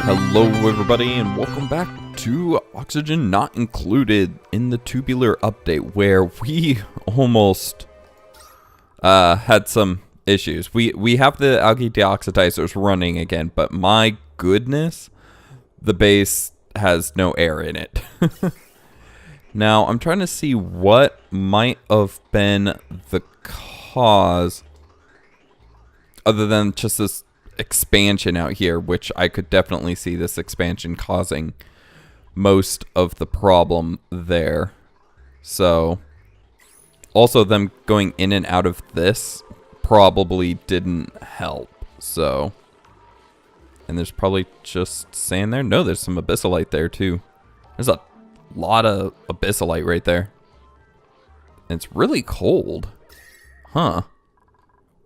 Hello everybody and welcome back to Oxygen Not Included in the Tubular Update, where we almost had some issues. We have the algae deoxidizers running again, but my goodness, the base has no air in it. Now I'm trying to see what might have been the cause, other than just this expansion out here, which I could definitely see this expansion causing most of the problem there. So also them going in and out of this probably didn't help. So, and there's probably just sand there. No, there's some abyssalite there too. There's a lot of abyssalite right there. And it's really cold. Huh.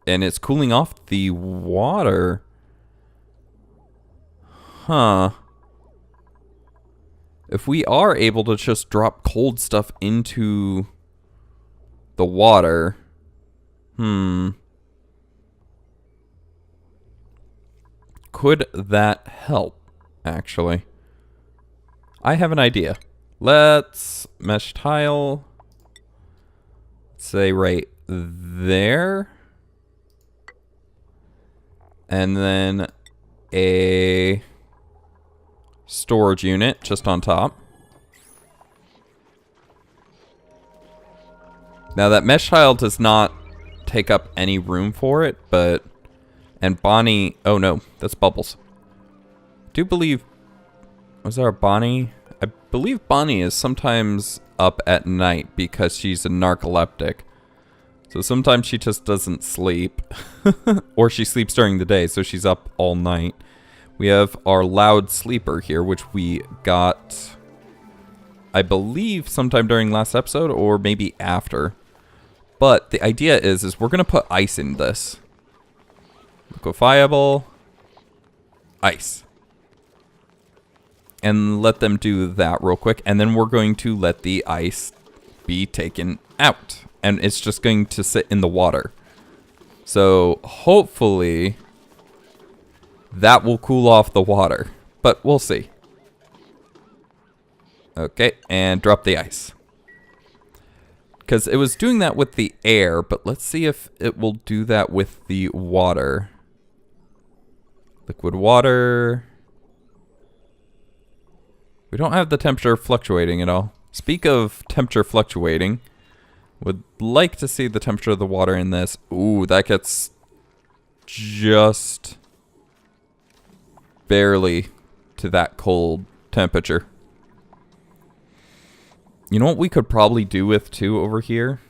And it's cooling off the water. Huh. If we are able to just drop cold stuff into the water. Could that help, actually? I have an idea. Let's mesh tile. Say right there. And then a storage unit just on top. Now that mesh tile does not take up any room for it, but... And Bonnie... Oh no, that's Bubbles. I do believe... Was there a Bonnie? I believe Bonnie is sometimes up at night because she's a narcoleptic. So sometimes she just doesn't sleep, or she sleeps during the day, so she's up all night. We have our loud sleeper here, which we got, I believe, sometime during last episode, or maybe after. But the idea is we're going to put ice in this. Liquefiable. Ice. And let them do that real quick, and then we're going to let the ice be taken out. And it's just going to sit in the water. So hopefully that will cool off the water. But we'll see. Okay, and drop the ice. Because it was doing that with the air, but let's see if it will do that with the water. Liquid water. We don't have the temperature fluctuating at all. Speak of temperature fluctuating. Would like to see the temperature of the water in this. Ooh, that gets just barely to that cold temperature. You know what we could probably do with too over here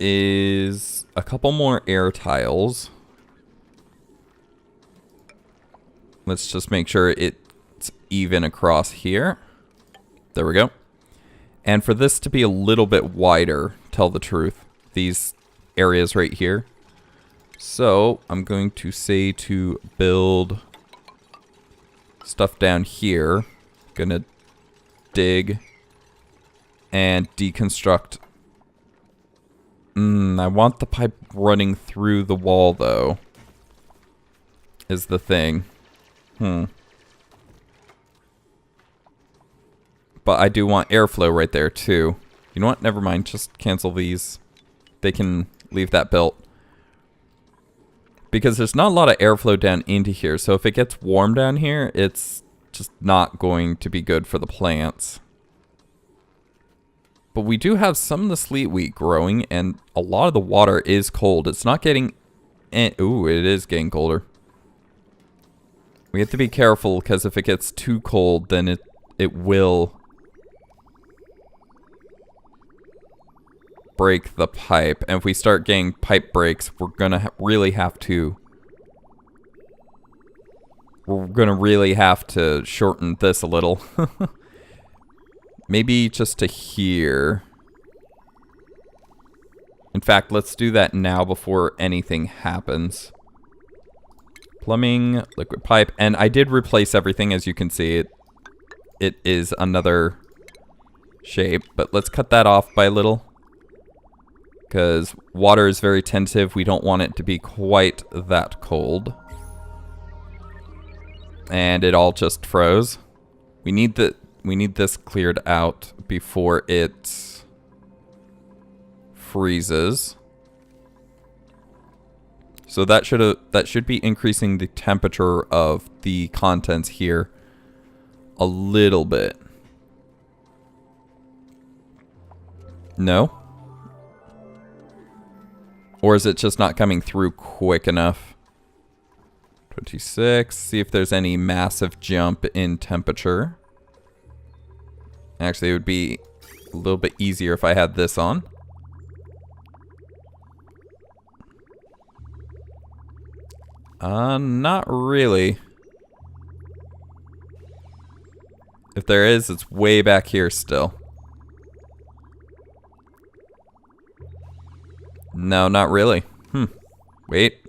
is a couple more air tiles. Let's just make sure it's even across here. There we go. And for this to be a little bit wider, tell the truth, these areas right here. So I'm going to say to build stuff down here. Gonna dig and deconstruct. I want the pipe running through the wall though, is the thing. But I do want airflow right there too. You know what? Never mind. Just cancel these. They can leave that built. Because there's not a lot of airflow down into here. So if it gets warm down here, it's just not going to be good for the plants. But we do have some of the sleet wheat growing. And a lot of the water is cold. It's not getting... Ooh, it is getting colder. We have to be careful because if it gets too cold, then it will... break the pipe, and if we start getting pipe breaks, we're gonna really have to shorten this a little. Maybe just to here. In fact, let's do that now before anything happens. Plumbing, liquid pipe, and I did replace everything. As you can see, it is another shape, but let's cut that off by a little. because water is very tentative. We don't want it to be quite that cold. And it all just froze. We need this cleared out before it freezes. So that should be increasing the temperature of the contents here a little bit. No? Or is it just not coming through quick enough? 26. See if there's any massive jump in temperature. Actually, it would be a little bit easier if I had this on. Not really. If there is, it's way back here still. No, not really. Wait.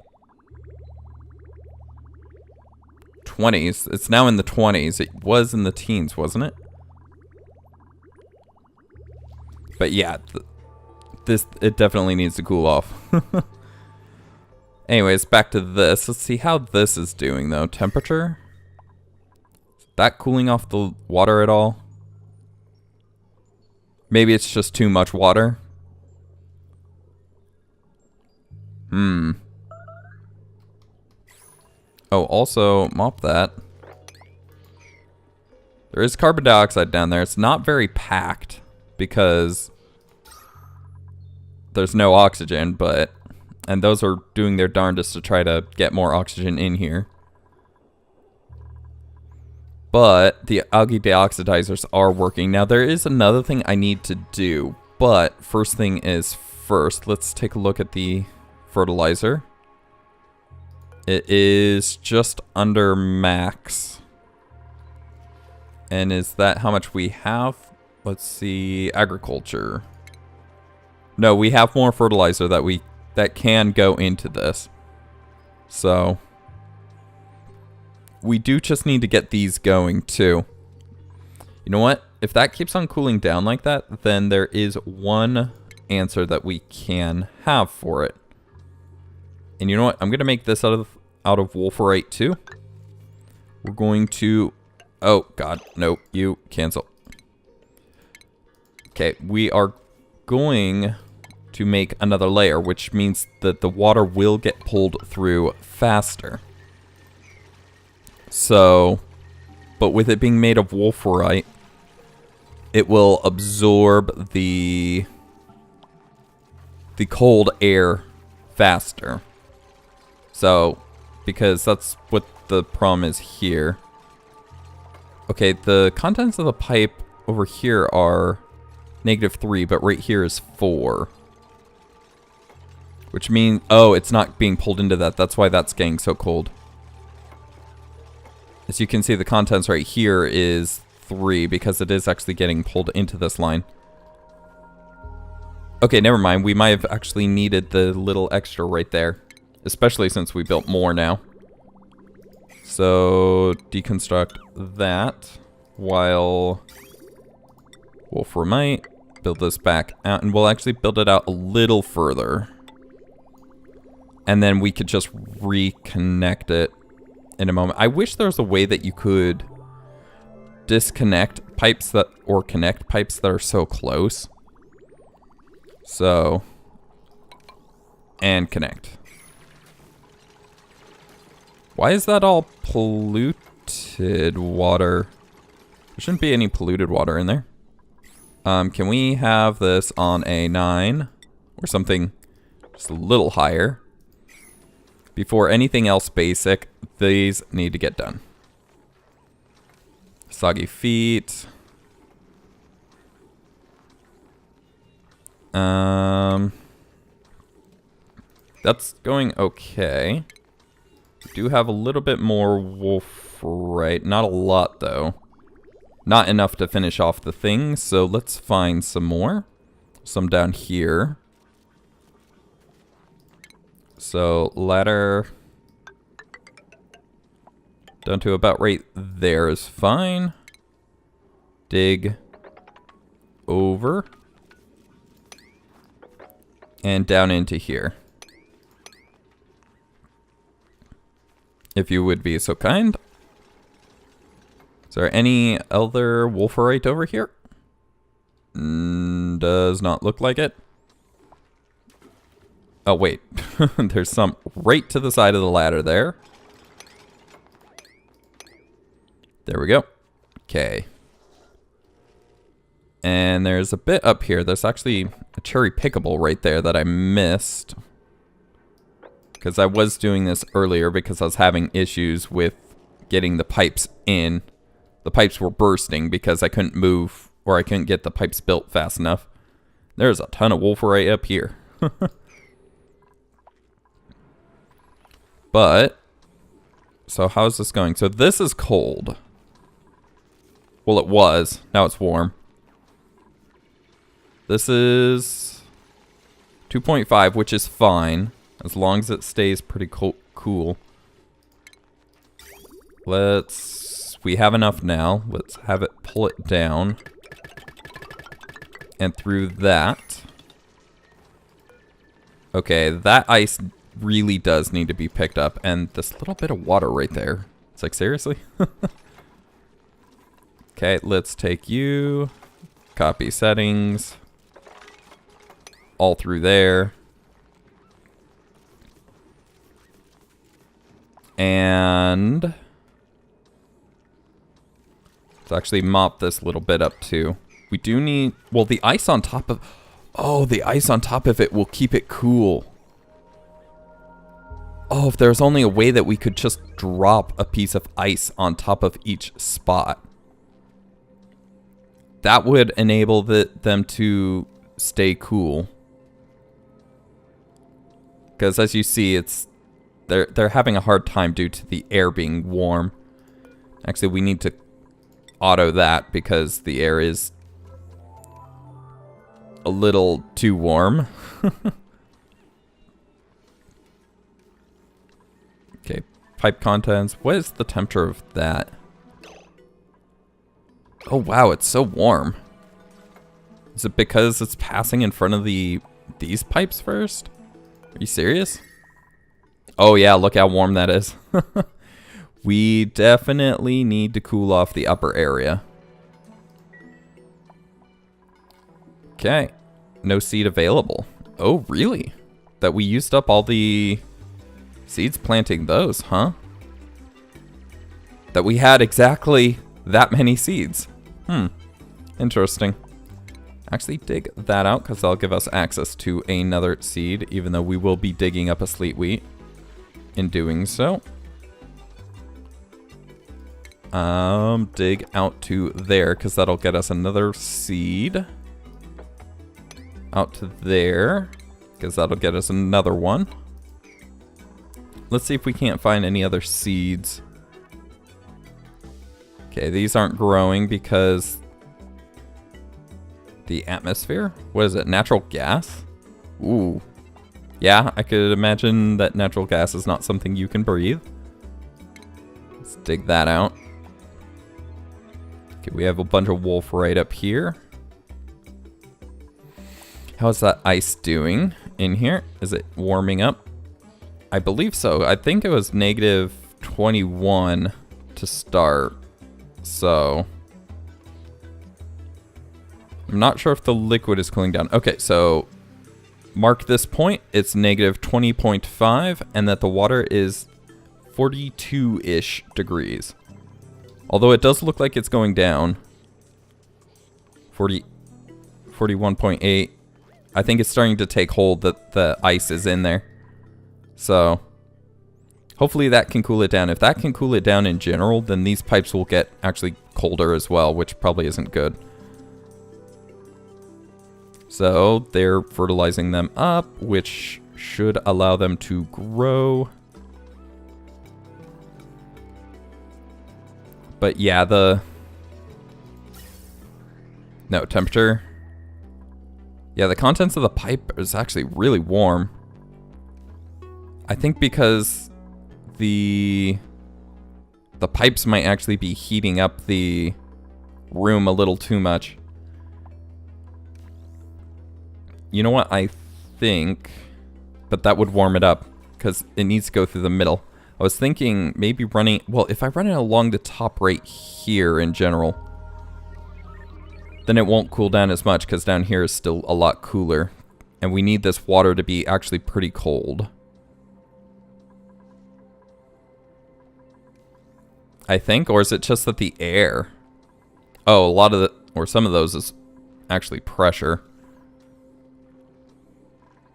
20s. It's now in the 20s. It was in the teens, wasn't it? But yeah, it definitely needs to cool off. Anyways, back to this. Let's see how this is doing though. Temperature? Is that cooling off the water at all? Maybe it's just too much water. Oh, also, mop that. There is carbon dioxide down there. It's not very packed because there's no oxygen, but... And those are doing their darndest to try to get more oxygen in here. But the algae deoxidizers are working. Now, there is another thing I need to do. But first thing is first. Let's take a look at the fertilizer. It is just under max. And is that how much we have? Let's see. Agriculture. No, we have more fertilizer that can go into this. So we do just need to get these going too. You know what? If that keeps on cooling down like that, then there is one answer that we can have for it. And you know what? I'm going to make this out of wolframite too. We're going to... Oh, God. No, you cancel. Okay, we are going to make another layer, which means that the water will get pulled through faster. So, but with it being made of wolframite, it will absorb the cold air faster. So, because that's what the problem is here. Okay, the contents of the pipe over here are -3, but right here is 4. Which means, oh, it's not being pulled into that. That's why that's getting so cold. As you can see, the contents right here is 3 because it is actually getting pulled into this line. Okay, never mind. We might have actually needed the little extra right there. Especially since we built more now. So, deconstruct that while wolframite, build this back out, and we'll actually build it out a little further. And then we could just reconnect it in a moment. I wish there was a way that you could disconnect pipes that, or connect pipes that are so close. So, and connect. Why is that all polluted water? There shouldn't be any polluted water in there. Can we have this on a 9 or something just a little higher? Before anything else basic, these need to get done. Soggy feet. That's going okay. We do have a little bit more wolframite. Not a lot, though. Not enough to finish off the thing, so let's find some more. Some down here. So, ladder down to about right there is fine. Dig over. And down into here. If you would be so kind. Is there any other wolferite over here? Does not look like it. Oh, wait. There's some right to the side of the ladder there. There we go. Okay. And there's a bit up here. There's actually a cherry pickable right there that I missed. Because I was doing this earlier because I was having issues with getting the pipes in. The pipes were bursting because I couldn't move or I couldn't get the pipes built fast enough. There's a ton of wolferite up here. But, so how's this going? So this is cold. Well, it was. Now it's warm. This is 2.5, which is fine. As long as it stays pretty cool. We have enough now. Let's have it pull it down. And through that. Okay, that ice really does need to be picked up. And this little bit of water right there. It's like, seriously? Okay, let's take you. Copy settings. All through there. And let's actually mop this little bit up too. We do need, well, the ice on top of, oh, the ice on top of it will keep it cool. Oh, if there's only a way that we could just drop a piece of ice on top of each spot. That would enable them to stay cool. Because as you see, they're having a hard time due to the air being warm. Actually, we need to auto that because the air is a little too warm. Okay, pipe contents. What is the temperature of that? Oh wow, it's so warm. Is it because it's passing in front of these pipes first? Are you serious? Oh yeah, look how warm that is. We definitely need to cool off the upper area. Okay. No seed available. Oh, really? That we used up all the seeds planting those, huh? That we had exactly that many seeds. Interesting. Actually dig that out because that'll give us access to another seed, even though we will be digging up a sleet wheat in doing so. Dig out to there because that'll get us another seed. Out to there because that'll get us another one. Let's see if we can't find any other seeds. Okay, these aren't growing because the atmosphere? What is it? Natural gas? Ooh. Yeah, I could imagine that natural gas is not something you can breathe. Let's dig that out. Okay, we have a bunch of wolf right up here. How's that ice doing in here? Is it warming up? I believe so. I think it was negative 21 to start. So I'm not sure if the liquid is cooling down. Okay, so mark this point. It's negative 20.5 and that the water is 42-ish degrees. Although it does look like it's going down. 41.8. I think it's starting to take hold that the ice is in there. So hopefully that can cool it down. If that can cool it down in general, then these pipes will get actually colder as well, which probably isn't good. So they're fertilizing them up, which should allow them to grow. But yeah, no, temperature. Yeah, the contents of the pipe is actually really warm. I think because the pipes might actually be heating up the room a little too much. You know what? I think, but that would warm it up because it needs to go through the middle. I was thinking maybe running, well, if I run it along the top right here in general, then it won't cool down as much because down here is still a lot cooler. And we need this water to be actually pretty cold. I think, or is it just that the air? Oh, a lot of the, or some of those is actually pressure.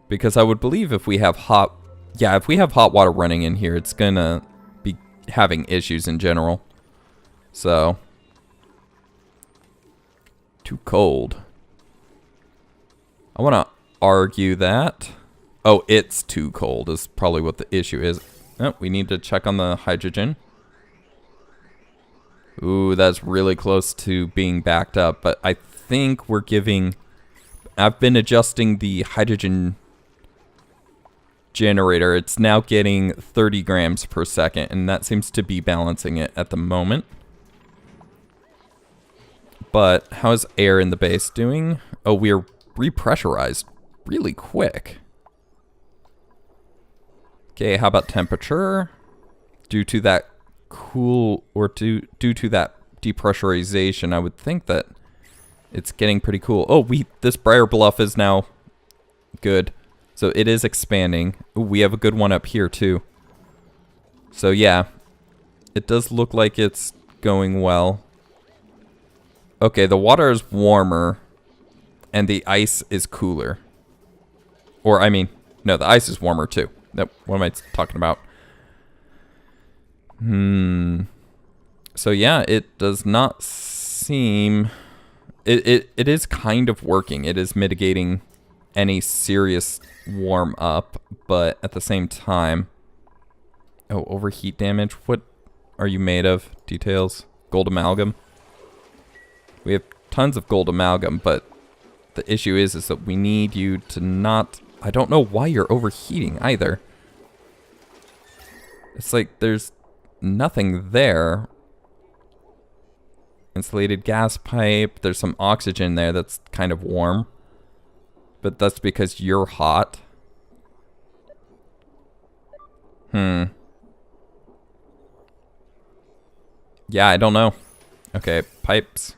Because I would believe if we have hot, yeah, if we have hot water running in here, it's gonna be having issues in general. So, too cold. I want to argue that. Oh, it's too cold is probably what the issue is. Oh, we need to check on the hydrogen. Ooh, that's really close to being backed up, but I think we're giving... I've been adjusting the hydrogen generator. It's now getting 30 grams per second, and that seems to be balancing it at the moment. But how's air in the base doing? Oh, we're repressurized really quick. Okay, how about temperature? Due to that cool, or due to that depressurization, I would think that it's getting pretty cool. Oh, this Briar Bluff is now good. So it is expanding. Ooh, we have a good one up here too. So yeah, it does look like it's going well. Okay, the water is warmer and the ice is cooler. Or, I mean, no, the ice is warmer too. What am I talking about? So yeah, it does not seem... It is kind of working. It is mitigating any serious warm up, but at the same time... Oh, overheat damage. What are you made of? Details. Gold amalgam. We have tons of gold amalgam, but the issue is that we need you to not... I don't know why you're overheating either. It's like there's nothing there. Insulated gas pipe. There's some oxygen there that's kind of warm. But that's because you're hot. Yeah, I don't know. Okay, pipes.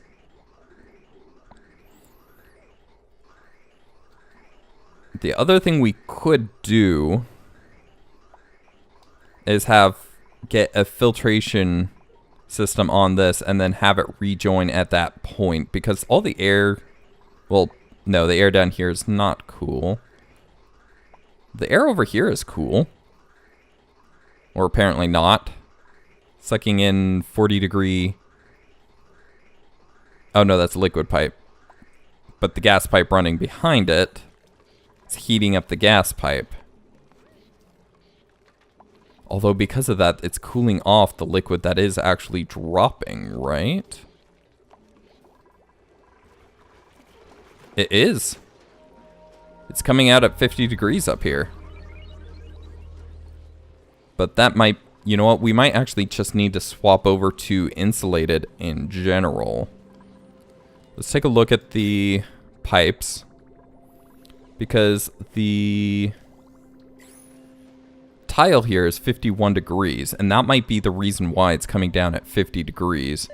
The other thing we could do is get a filtration system on this and then have it rejoin at that point, because all the air, well, no, the air down here is not cool. The air over here is cool. Or apparently not. Sucking in 40-degree... Oh no, that's a liquid pipe. But the gas pipe running behind it is heating up the gas pipe. Although because of that, it's cooling off the liquid that is actually dropping, right? It is. It's coming out at 50 degrees up here. But that might... You know what? We might actually just need to swap over to insulated in general. Let's take a look at the pipes. Because the tile here is 51 degrees. And that might be the reason why it's coming down at 50 degrees.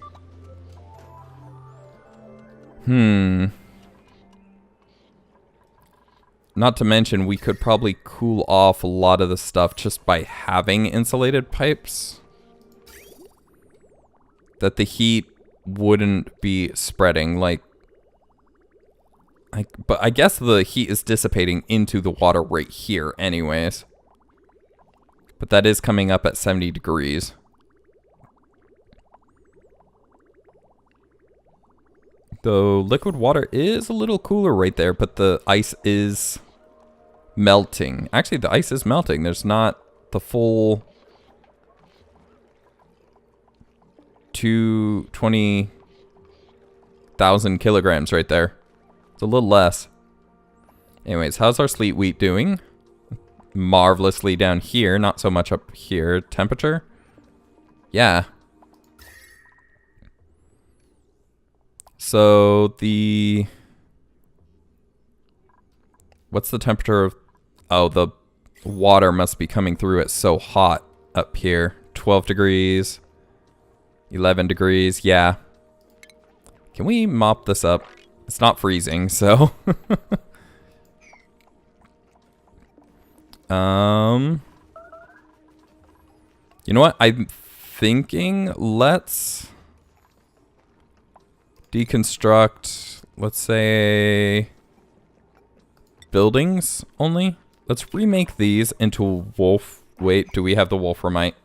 Not to mention, we could probably cool off a lot of the stuff just by having insulated pipes. That the heat wouldn't be spreading, like... But I guess the heat is dissipating into the water right here anyways. But that is coming up at 70 degrees. Though liquid water is a little cooler right there, but the ice is melting. Actually, the ice is melting. There's not the full 220,000 kilograms right there. It's a little less. Anyways, how's our sleet wheat doing? Marvelously down here, not so much up here. Temperature? Yeah. So the... What's the temperature of Oh, the water must be coming through it so hot up here. 12 degrees. 11 degrees. Yeah. Can we mop this up? It's not freezing, so. You know what? I'm thinking let's deconstruct, let's say, buildings only. Let's remake these into wolf. Wait, do we have the wolframite?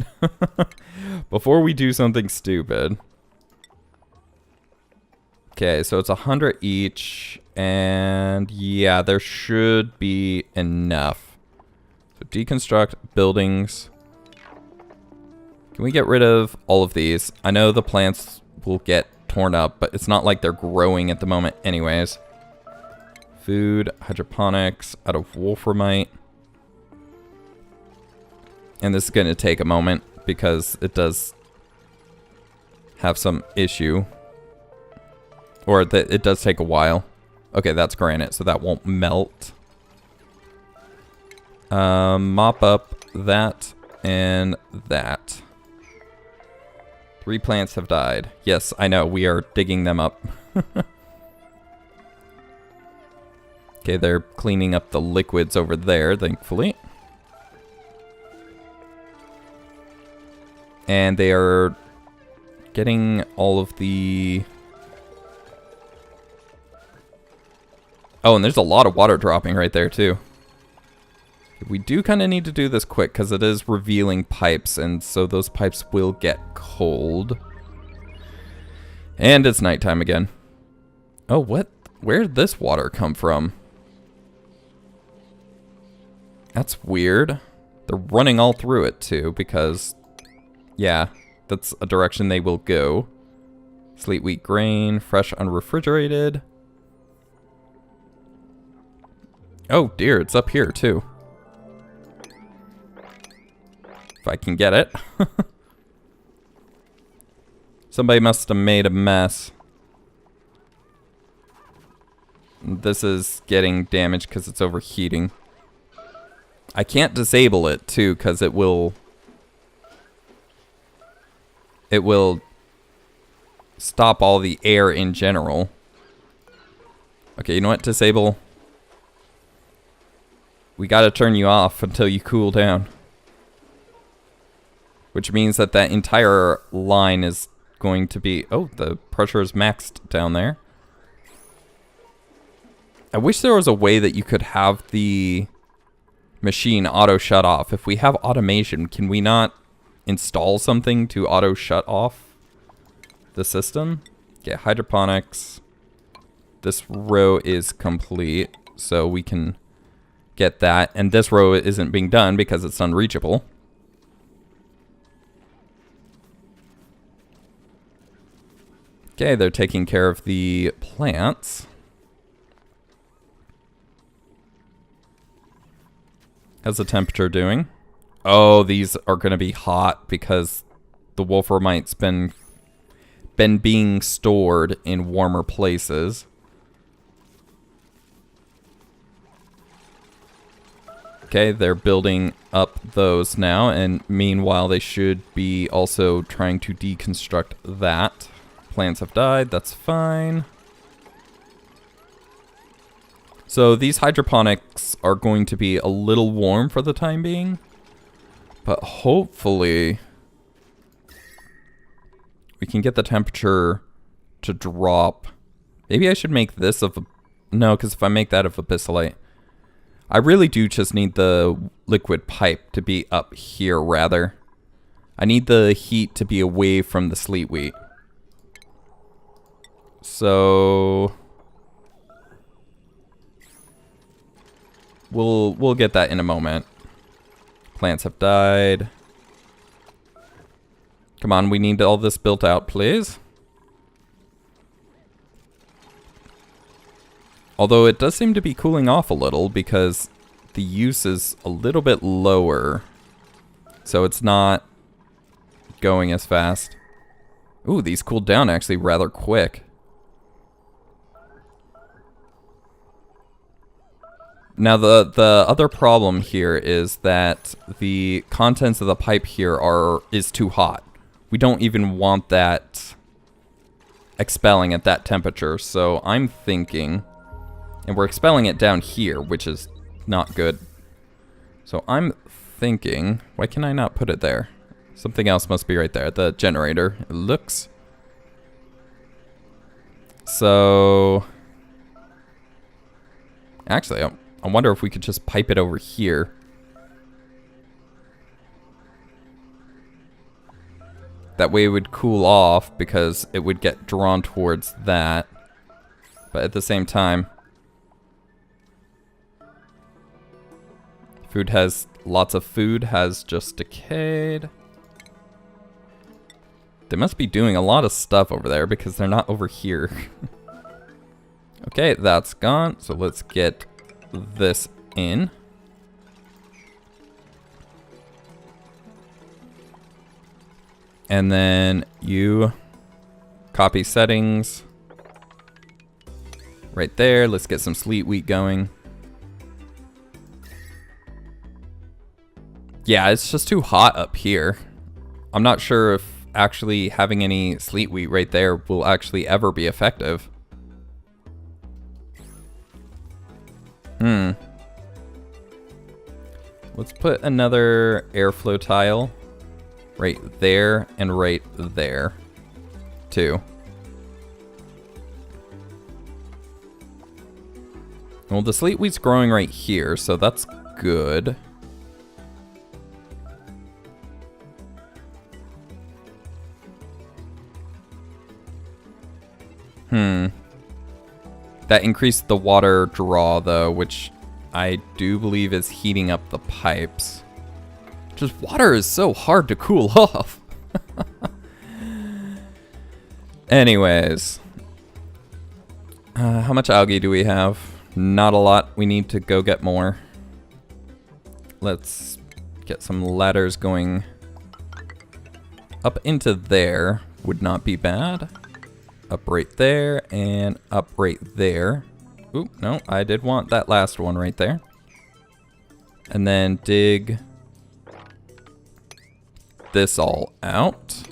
Before we do something stupid. Okay, so it's 100 each, and yeah, there should be enough. So deconstruct buildings. Can we get rid of all of these? I know the plants will get torn up, but it's not like they're growing at the moment anyways. Food, hydroponics, out of wolframite. And this is going to take a moment because it does have some issue. Or it does take a while. Okay, that's granite, so that won't melt. Mop up that and that. 3 plants have died. Yes, I know, we are digging them up. Okay, they're cleaning up the liquids over there, thankfully. And they are getting all of the... Oh, and there's a lot of water dropping right there, too. We do kind of need to do this quick, because it is revealing pipes, and so those pipes will get cold. And it's nighttime again. Oh, what? Where did this water come from? That's weird. They're running all through it, too, because... Yeah, that's a direction they will go. Sleet, wheat, grain, fresh, unrefrigerated. Oh dear, it's up here too. If I can get it. Somebody must have made a mess. This is getting damaged because it's overheating. I can't disable it too because it will stop all the air in general. Okay, you know what? Disable. We gotta turn you off until you cool down. Which means that that entire line is going to be... Oh, the pressure is maxed down there. I wish there was a way that you could have the machine auto shut off. If we have automation, can we not install something to auto shut off the system? Okay, hydroponics. This row is complete, so we can get that. And this row isn't being done because it's unreachable. Okay, they're taking care of the plants. How's the temperature doing? Oh, these are going to be hot because the wolframite's been being stored in warmer places. Okay, they're building up those now, and meanwhile they should be also trying to deconstruct that. Plants have died, that's fine. So these hydroponics are going to be a little warm for the time being, but hopefully we can get the temperature to drop. Maybe I should make this of a... No, because if I make that of abyssalite, I really do just need the liquid pipe to be up here, rather. I need the heat to be away from the sleet wheat. So... We'll get that in a moment. Plants have died. Come on, we need all this built out, please. Although it does seem to be cooling off a little because the use is a little bit lower. So it's not going as fast. Ooh, these cooled down actually rather quick. Now, the other problem here is that the contents of the pipe here is too hot. We don't even want that expelling at that temperature. So I'm thinking, and we're expelling it down here, which is not good. So I'm thinking, why can I not put it there? Something else must be right there. The generator, it looks. So, actually, I wonder if we could just pipe it over here. That way it would cool off because it would get drawn towards that. But at the same time, lots of food has just decayed. They must be doing a lot of stuff over there because they're not over here. Okay, that's gone. So let's get this in. And then you copy settings right there. Let's get some sleet wheat going. Yeah, it's just too hot up here. I'm not sure if actually having any sleet wheat right there will actually ever be effective. Let's put another airflow tile right there and right there too. Well, the sleet wheat's growing right here, so that's good. That increased the water draw, though, which I do believe is heating up the pipes. Just water is so hard to cool off. Anyways. How much algae do we have? Not a lot. We need to go get more. Let's get some ladders going up into there. Would not be bad. Up right there, and up right there. Ooh, no, I did want that last one right there. And then dig this all out.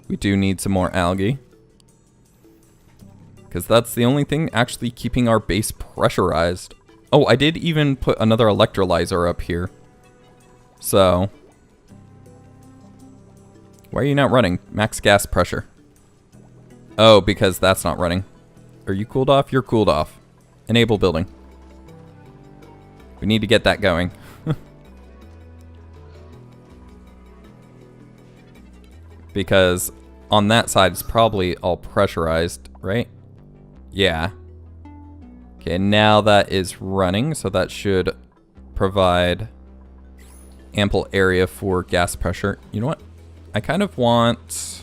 We do need some more algae, because that's the only thing actually keeping our base pressurized. Oh, I did even put another electrolyzer up here. So, why are you not running? Max gas pressure. Oh, because that's not running. Are you cooled off? You're cooled off. Enable building. We need to get that going. Because on that side it's probably all pressurized, right? Yeah. Okay, now that is running, so that should provide ample area for gas pressure. You know what? I kind of want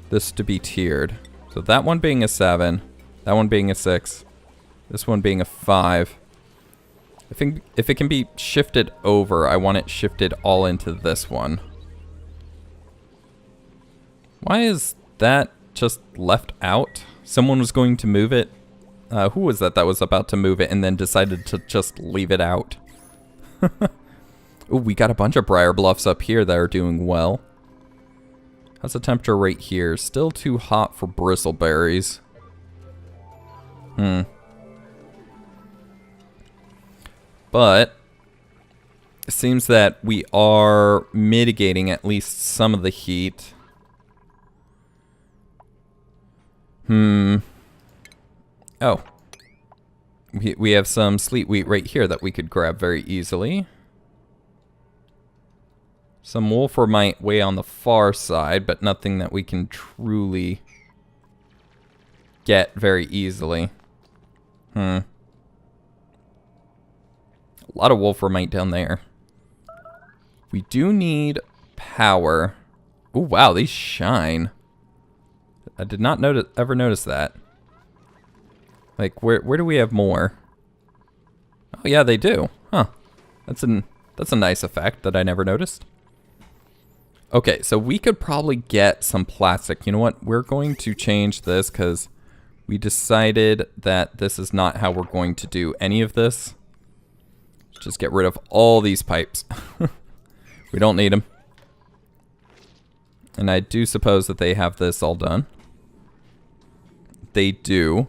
this to be tiered. So that one being a 7, that one being a 6, this one being a 5. I think if it can be shifted over, I want it shifted all into this one. Why is that just left out? Someone was going to move it. Who was that was about to move it and then decided to just leave it out? Ooh, we got a bunch of briar bluffs up here that are doing well. How's the temperature right here? Still too hot for bristleberries. But it seems that we are mitigating at least some of the heat. Oh. We have some sleet wheat right here that we could grab very easily. Some wolframite way on the far side, but nothing that we can truly get very easily. A lot of wolframite down there. We do need power. Oh wow, these shine. I did not ever notice that. Like, where do we have more? Oh yeah, they do. Huh. That's a nice effect that I never noticed. Okay, so we could probably get some plastic. You know what? We're going to change this because we decided that this is not how we're going to do any of this. Just get rid of all these pipes. We don't need them. And I do suppose that they have this all done. They do.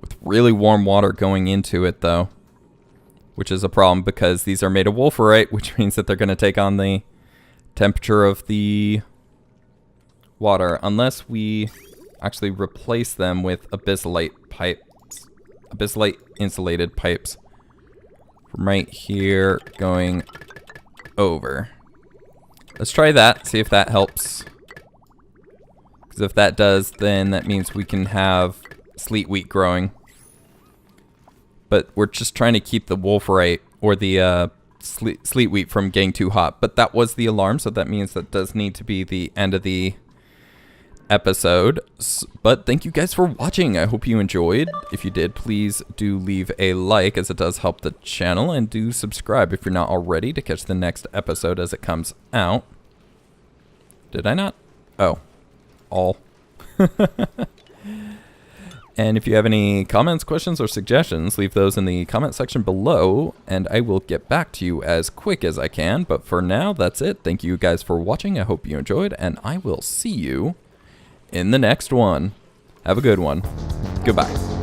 With really warm water going into it, though. Which is a problem because these are made of wolframite, which means that they're going to take on the temperature of the water. Unless we actually replace them with abyssalite pipes. Abyssalite insulated pipes. From right here going over. Let's try that, see if that helps. Because if that does, then that means we can have sleet wheat growing. But we're just trying to keep the wolframite or the sleet wheat from getting too hot. But that was the alarm, so that means that does need to be the end of the episode. But thank you guys for watching. I hope you enjoyed. If you did, please do leave a like, as it does help the channel, and do subscribe if you're not already to catch the next episode as it comes out. Did I not? Oh, all. And if you have any comments, questions, or suggestions, leave those in the comment section below, and I will get back to you as quick as I can. But for now, that's it. Thank you guys for watching. I hope you enjoyed, and I will see you in the next one. Have a good one. Goodbye.